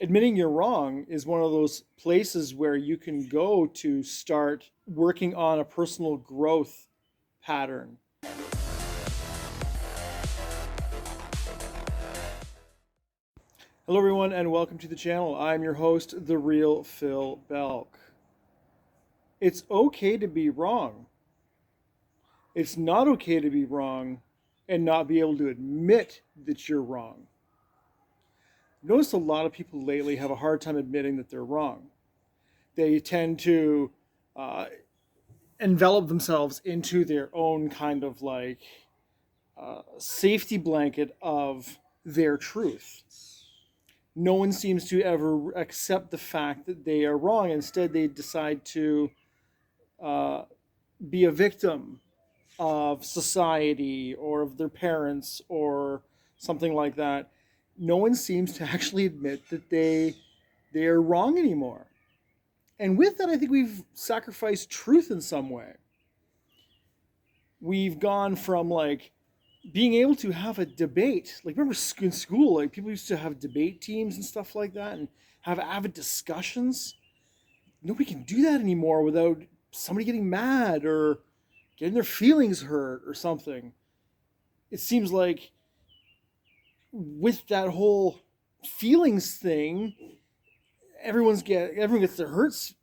admitting you're wrong is one of those places where you can go to start working on a personal growth pattern. Hello, everyone, and welcome to the channel. I'm your host, The Real Phil Belk. It's okay to be wrong. It's not okay to be wrong and not be able to admit that you're wrong. I've noticed a lot of people lately have a hard time admitting that they're wrong. They tend to envelop themselves into their own kind of safety blanket of their truth. No one seems to ever accept the fact that they are wrong. Instead, they decide to be a victim of society or of their parents or something like that. No one seems to actually admit that they are wrong anymore. And with that, I think we've sacrificed truth in some way. We've gone from being able to have a debate. Like, remember in school, like people used to have debate teams and stuff like that and have avid discussions. Nobody can do that anymore without somebody getting mad or getting their feelings hurt or something. It seems like with that whole feelings thing, everyone gets their hurts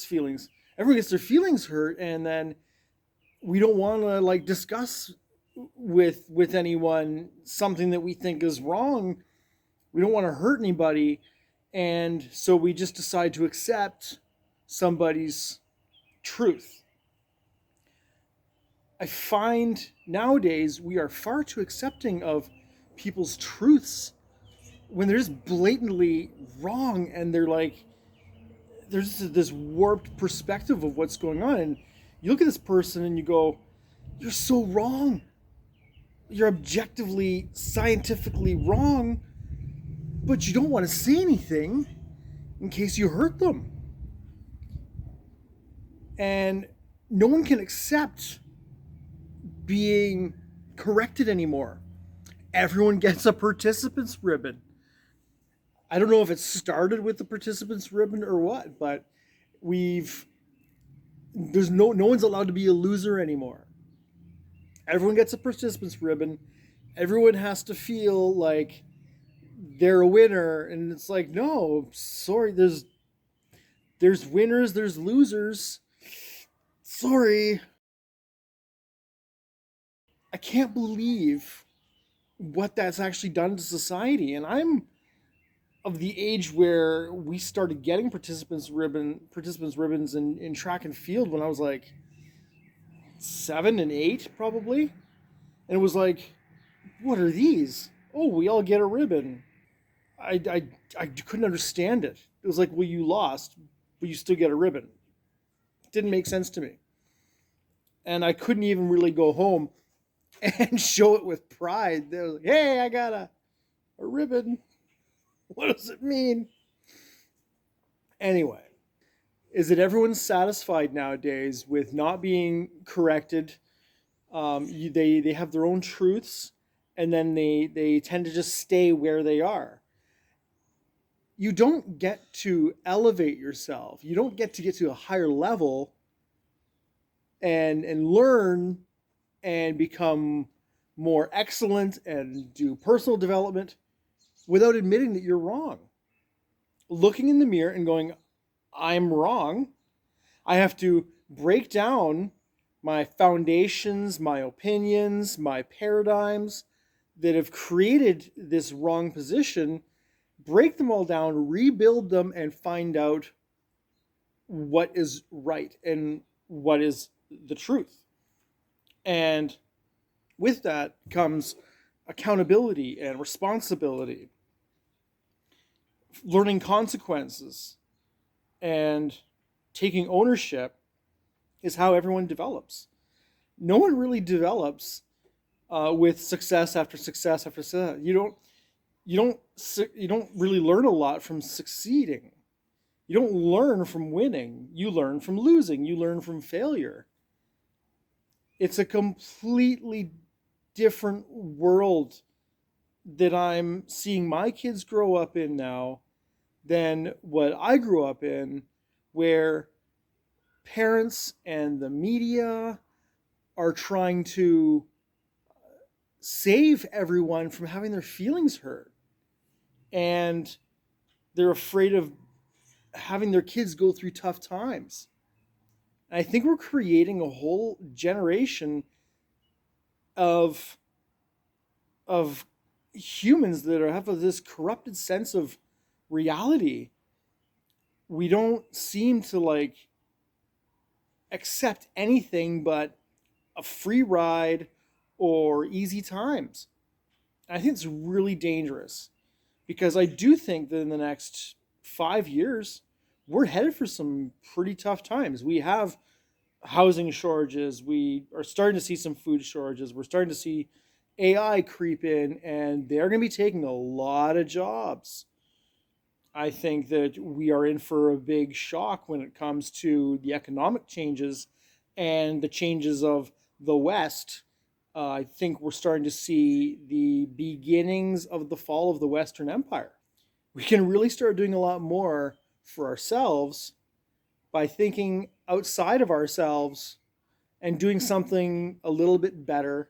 feelings. Everyone gets their feelings hurt, and then we don't want to discuss with anyone something that we think is wrong. We don't want to hurt anybody, and so we just decide to accept somebody's truth. I find nowadays we are far too accepting of people's truths when they're just blatantly wrong, and there's this warped perspective of what's going on, and you look at this person and you go, you're so wrong. You're objectively, scientifically wrong, but you don't want to say anything in case you hurt them. And no one can accept being corrected anymore. Everyone gets a participant's ribbon. I don't know if it started with the participant's ribbon or what, but no one's allowed to be a loser anymore. Everyone gets a participant's ribbon. Everyone has to feel like they're a winner, and it's like, no, sorry, there's winners, there's losers. Sorry. I can't believe what that's actually done to society. And I'm of the age where we started getting participants ribbons in track and field when I was like 7 and 8 probably. And it was like, what are these? Oh, we all get a ribbon. I couldn't understand it. It was like, well, you lost, but you still get a ribbon. It didn't make sense to me. And I couldn't even really go home and show it with pride. They were like, hey, I got a ribbon. What does it mean? Anyway, is that everyone's satisfied nowadays with not being corrected? They have their own truths, and then they tend to just stay where they are. You don't get to elevate yourself. You don't get to a higher level and learn and become more excellent and do personal development without admitting that you're wrong. Looking in the mirror and going, I'm wrong. I have to break down my foundations, my opinions, my paradigms that have created this wrong position, break them all down, rebuild them, and find out what is right and what is the truth. And with that comes accountability and responsibility, learning consequences, and taking ownership is how everyone develops. No one really develops with success after success after success. You don't really learn a lot from succeeding. You don't learn from winning. You learn from losing. You learn from failure. It's a completely different world that I'm seeing my kids grow up in now, than what I grew up in, where parents and the media are trying to save everyone from having their feelings hurt. And they're afraid of having their kids go through tough times. And I think we're creating a whole generation of of humans that have this corrupted sense of reality. We don't seem to like accept anything but a free ride or easy times. I think it's really dangerous because I do think that in the next 5 years, we're headed for some pretty tough times. We have housing shortages. We are starting to see some food shortages. We're starting to see AI creep in, and they're going to be taking a lot of jobs. I think that we are in for a big shock when it comes to the economic changes and the changes of the West. I think we're starting to see the beginnings of the fall of the Western Empire. We can really start doing a lot more for ourselves by thinking outside of ourselves and doing something a little bit better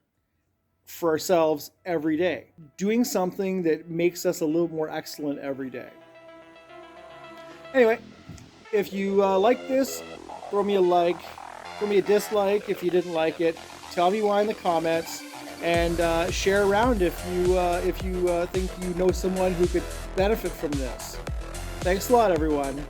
for ourselves every day. Doing something that makes us a little more excellent every day. Anyway, if you like this, throw me a like, throw me a dislike if you didn't like it. Tell me why in the comments, and share around if you think you know someone who could benefit from this. Thanks a lot, everyone.